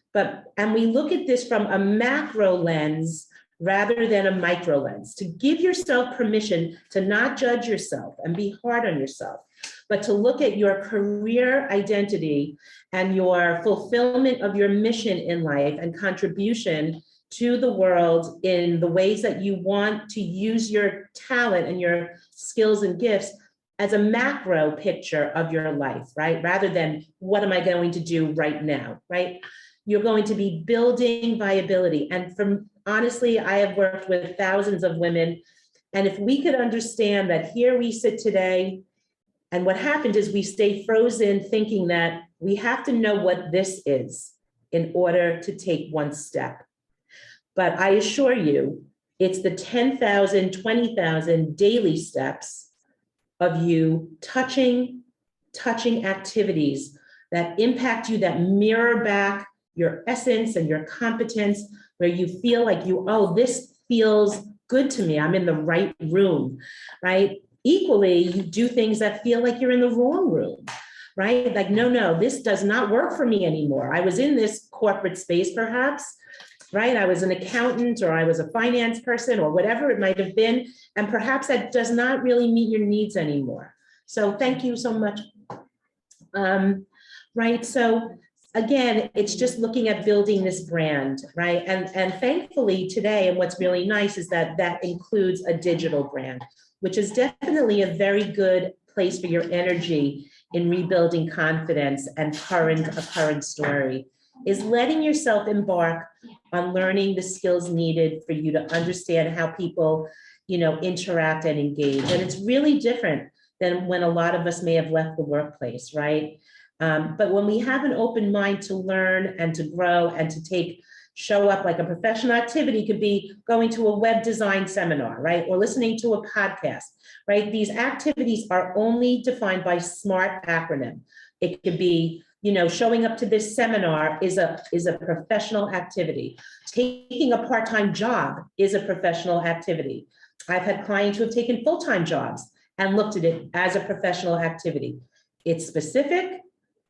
And we look at this from a macro lens rather than a micro lens, to give yourself permission to not judge yourself and be hard on yourself, but to look at your career identity and your fulfillment of your mission in life and contribution to the world in the ways that you want to use your talent and your skills and gifts as a macro picture of your life, right? Rather than what am I going to do right now, right? You're going to be building viability. And honestly, I have worked with thousands of women. And if we could understand that here we sit today, and what happened is we stay frozen thinking that we have to know what this is in order to take one step. But I assure you, it's the 10,000, 20,000 daily steps of you touching activities that impact you, that mirror back your essence and your competence, where you feel like this feels good to me. I'm in the right room, right? Equally, you do things that feel like you're in the wrong room, right? Like, no, this does not work for me anymore. I was in this corporate space perhaps, right? I was an accountant, or I was a finance person, or whatever it might have been. And perhaps that does not really meet your needs anymore. So thank you so much. Right, so again, it's just looking at building this brand, right? And thankfully today, and what's really nice is that that includes a digital brand, which is definitely a very good place for your energy in rebuilding confidence and a current story, is letting yourself embark on learning the skills needed for you to understand how people, interact and engage. And it's really different than when a lot of us may have left the workplace, right? But when we have an open mind to learn and to grow and to show up, like a professional activity could be going to a web design seminar, right? Or listening to a podcast, right? These activities are only defined by SMART acronym. It could be, showing up to this seminar is a professional activity. Taking a part-time job is a professional activity. I've had clients who have taken full-time jobs and looked at it as a professional activity. It's specific,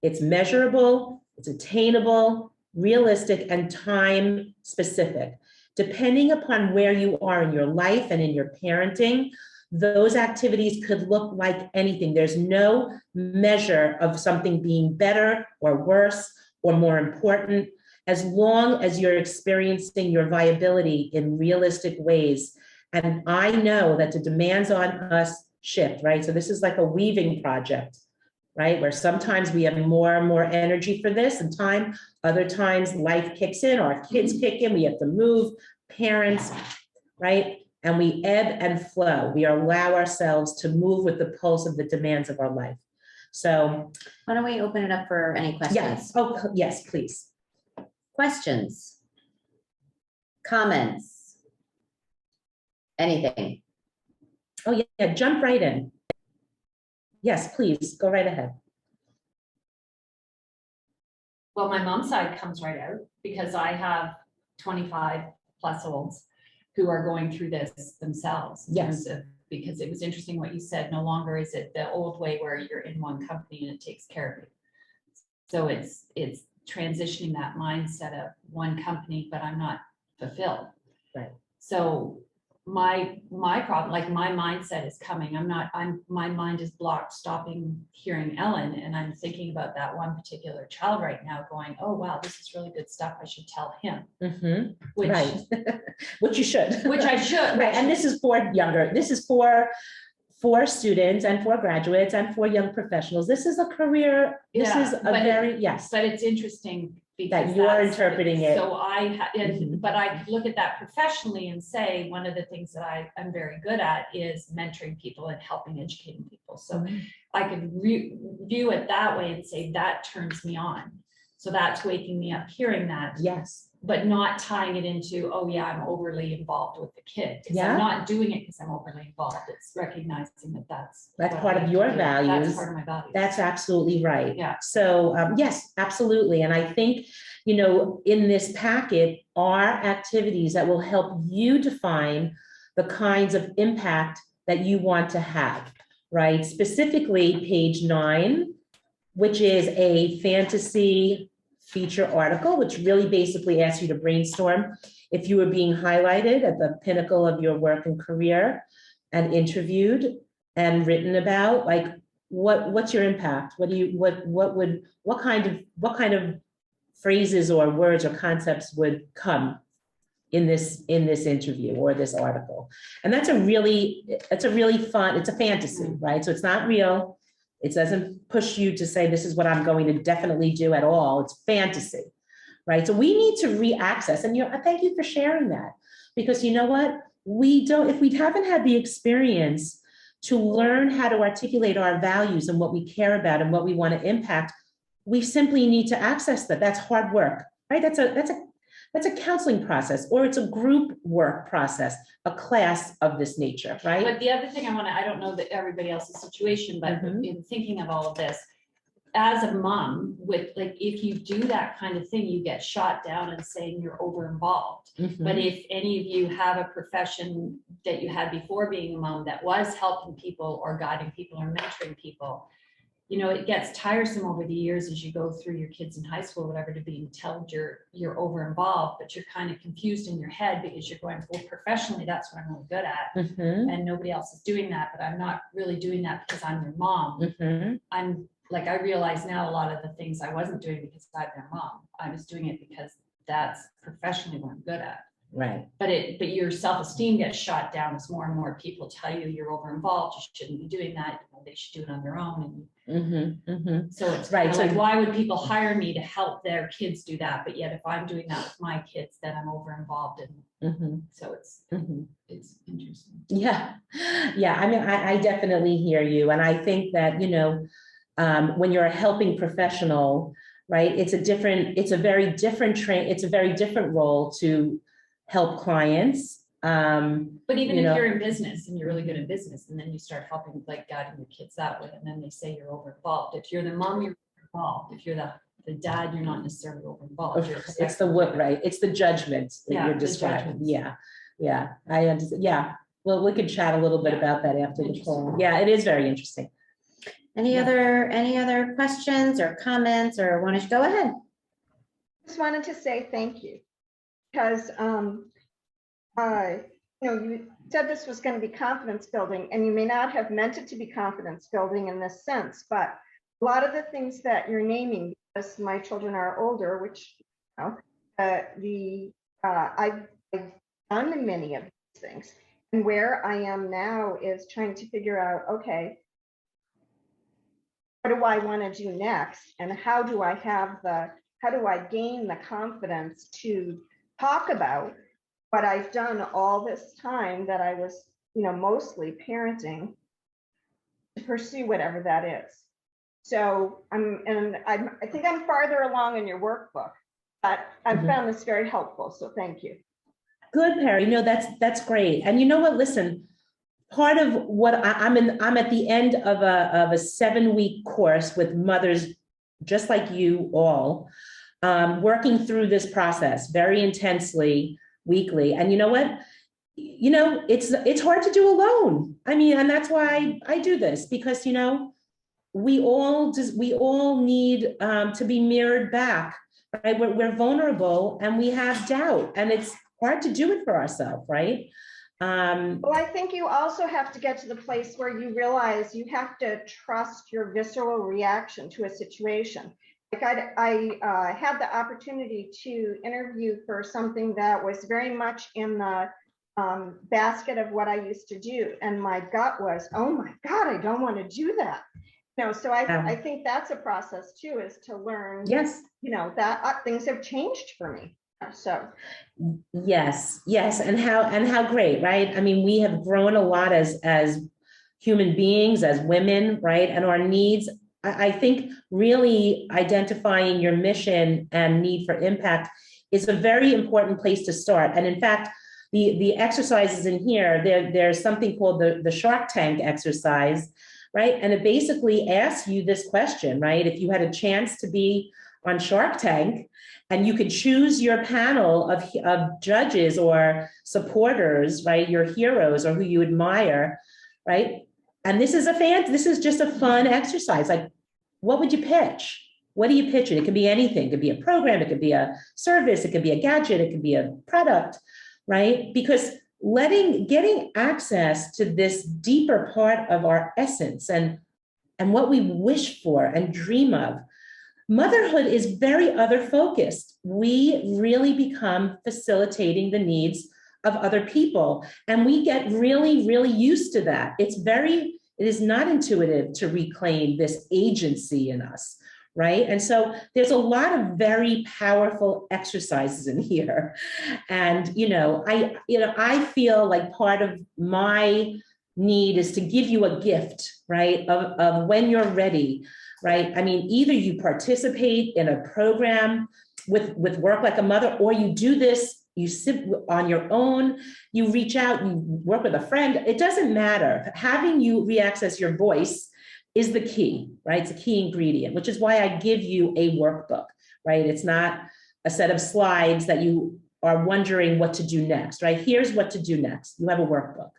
it's measurable, it's attainable, realistic, and time specific. Depending upon where you are in your life and in your parenting, those activities could look like anything. There's no measure of something being better or worse or more important, as long as you're experiencing your viability in realistic ways. And I know that the demands on us shift, right? So this is like a weaving project, right? Where sometimes we have more and more energy for this and time, other times life kicks in, our kids kick in, we have to move, parents, right? And we ebb and flow. We allow ourselves to move with the pulse of the demands of our life. So Why don't we open it up for any questions? yes, oh, yes, please. Questions? Comments? Anything? Oh yeah, jump right in. Yes, please, go right ahead. Well, my mom's side comes right out because I have 25 plus olds who are going through this themselves. Yes. Because it was interesting what you said, no longer is it the old way where you're in one company and it takes care of you. So it's transitioning that mindset of one company, but I'm not fulfilled. Right. So my problem, like my mindset is coming. My mind is blocked stopping hearing Ellen. And I'm thinking about that one particular child right now going, oh, wow, this is really good stuff. I should tell him. Mm-hmm. Which, right. Which you should. Which I should. Right. And this is for for students and for graduates and for young professionals. This is a career. This is a very, yes. But it's interesting because that you're interpreting it. So but I look at that professionally and say, one of the things that I'm very good at is mentoring people and helping educating people. So I could view it that way and say that turns me on. So that's waking me up hearing that. Yes. but not tying it into, oh yeah, I'm overly involved with the kid. Because Yeah. I'm not doing it because I'm overly involved. It's recognizing that that's what part I of need your to do. That's values. part of my values. That's absolutely right. Yeah. So, yes, absolutely. And I think, in this packet are activities that will help you define the kinds of impact that you want to have, right? Specifically, page 9, which is a fantasy feature article, which really basically asks you to brainstorm if you were being highlighted at the pinnacle of your work and career and interviewed and written about, like, what's your impact? What kind of phrases or words or concepts would come in this interview or this article? And that's a really fun, it's a fantasy, right? So it's not real. It doesn't push you to say, this is what I'm going to definitely do at all. It's fantasy, right? So we need to re-access, and thank you for sharing that, because you know what? If we haven't had the experience to learn how to articulate our values and what we care about and what we want to impact, we simply need to access that. That's hard work, right? That's a counseling process, or it's a group work process, a class of this nature, right? But the other thing I don't know that everybody else's situation, but in thinking of all of this, as a mom, with if you do that kind of thing, you get shot down and saying you're over involved. But if any of you have a profession that you had before being a mom that was helping people or guiding people or mentoring people, it gets tiresome over the years as you go through your kids in high school, or whatever, to being told you're over involved, but you're kind of confused in your head because you're going, well, professionally, that's what I'm really good at. And nobody else is doing that, but I'm not really doing that because I'm your mom. I realize now a lot of the things I wasn't doing because I'm their mom. I was doing it because that's professionally what I'm good at. Right. But your self-esteem gets shot down as more and more people tell you you're over involved. You shouldn't be doing that. They should do it on their own. So it's right. So why would people hire me to help their kids do that? But yet if I'm doing that with my kids, then I'm over involved. And so it's interesting. Yeah. I mean, I definitely hear you. And I think that, when you're a helping professional, right, it's a very different role to help clients. But even if you're in business and you're really good at business, and then you start helping, guiding your kids that way, and then they say you're over involved. If you're the mom, you're involved. If you're the dad, you're not necessarily over involved. It's the what, right? It's the judgment that you're describing. Yeah. I understand. Yeah. Well, we could chat a little bit about that after the call. Yeah, it is very interesting. Any other questions or comments, or want to go ahead? Just wanted to say thank you, because you said this was going to be confidence building, and you may not have meant it to be confidence building in this sense, but a lot of the things that you're naming, because my children are older, which I've done many of these things, and where I am now is trying to figure out, okay, what do I want to do next, and how do I gain the confidence to talk about what I've done all this time that I was, mostly parenting, to pursue whatever that is. So I think I'm farther along in your workbook, but I've found this very helpful. So thank you. Good, Perry. No, that's great. And you know what? Listen, part of what I'm at the end of a 7-week course with mothers just like you all, working through this process very intensely weekly. And you know what? It's hard to do alone. I mean, and that's why I do this, because we all need to be mirrored back, right? We're vulnerable and we have doubt, and it's hard to do it for ourselves, right? Well, I think you also have to get to the place where you realize you have to trust your visceral reaction to a situation. Like I had the opportunity to interview for something that was very much in the basket of what I used to do. And my gut was, oh my God, I don't want to do that. So I think that's a process too, is to learn, yes, that things have changed for me. So yes, and how great, right? I mean, we have grown a lot as human beings, as women, right? And our needs, I think really identifying your mission and need for impact is a very important place to start. And in fact, the exercises in here, there's something called the Shark Tank exercise, right? And it basically asks you this question, right? If you had a chance to be on Shark Tank and you could choose your panel of judges or supporters, right? Your heroes or who you admire, right? And this is just a fun exercise. Like, what would you pitch? What do you pitch it? It could be anything. It could be a program. It could be a service. It could be a gadget. It could be a product, right? Because getting access to this deeper part of our essence and what we wish for and dream of. Motherhood is very other focused. We really become facilitating the needs of other people. And we get really, really used to that. It is not intuitive to reclaim this agency in us, right? And so there's a lot of very powerful exercises in here. And, I feel like part of my need is to give you a gift, right? Of when you're ready, right? I mean, either you participate in a program with Work Like a Mother, or you do this, you sit on your own, you reach out, you work with a friend. It doesn't matter. Having you reaccess your voice is the key, right? It's a key ingredient, which is why I give you a workbook, right? It's not a set of slides that you are wondering what to do next, right? Here's what to do next. You have a workbook.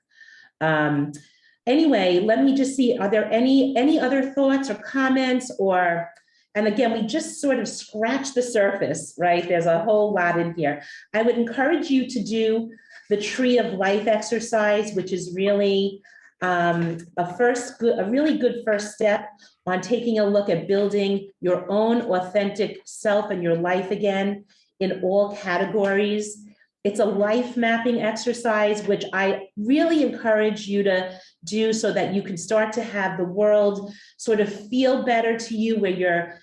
Anyway, let me just see, are there any other thoughts or comments and again, we just sort of scratched the surface, right? There's a whole lot in here. I would encourage you to do the Tree of Life exercise, which is really a really good first step on taking a look at building your own authentic self and your life again in all categories. It's a life mapping exercise, which I really encourage you to do so that you can start to have the world sort of feel better to you, where you're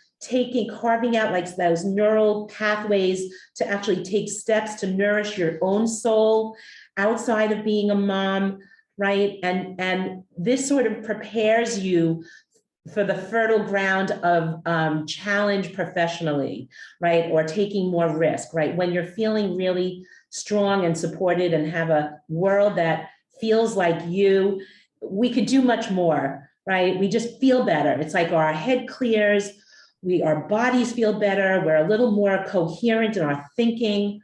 carving out like those neural pathways to actually take steps to nourish your own soul outside of being a mom, right? And this sort of prepares you for the fertile ground of challenge professionally, right? Or taking more risk, right? When you're feeling really strong and supported and have a world that feels like you, we could do much more, right? We just feel better. It's like our head clears, our bodies feel better, we're a little more coherent in our thinking,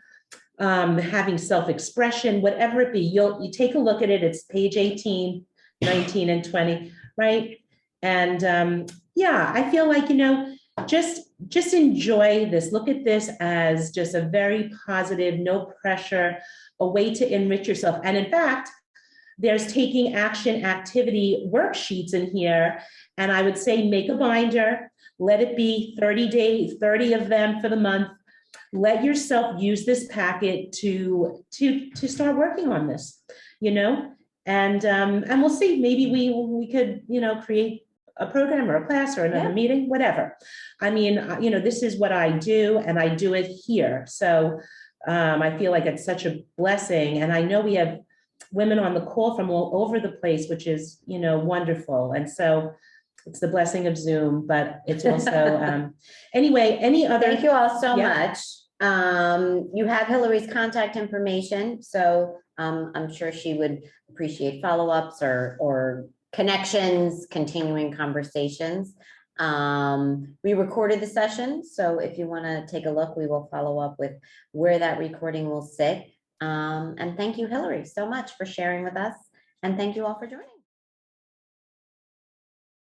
having self-expression, whatever it be. You take a look at it, it's page 18, 19, and 20, right? And yeah, I feel like, just enjoy this. Look at this as just a very positive, no pressure, a way to enrich yourself. And in fact, there's taking action activity worksheets in here. And I would say make a binder, let it be 30 days, 30 of them for the month. Let yourself use this packet to start working on this, and we'll see, maybe we could, create a program or a class or another meeting, whatever. I mean, this is what I do, and I do it here. So I feel like it's such a blessing. And I know we have women on the call from all over the place, which is, wonderful. And so it's the blessing of Zoom, but it's also, anyway, any other. Thank you all so much. You have Hilary's contact information, so I'm sure she would appreciate follow-ups or connections, continuing conversations. We recorded the session, so if you want to take a look, we will follow up with where that recording will sit. And thank you, Hilary, so much for sharing with us, and thank you all for joining.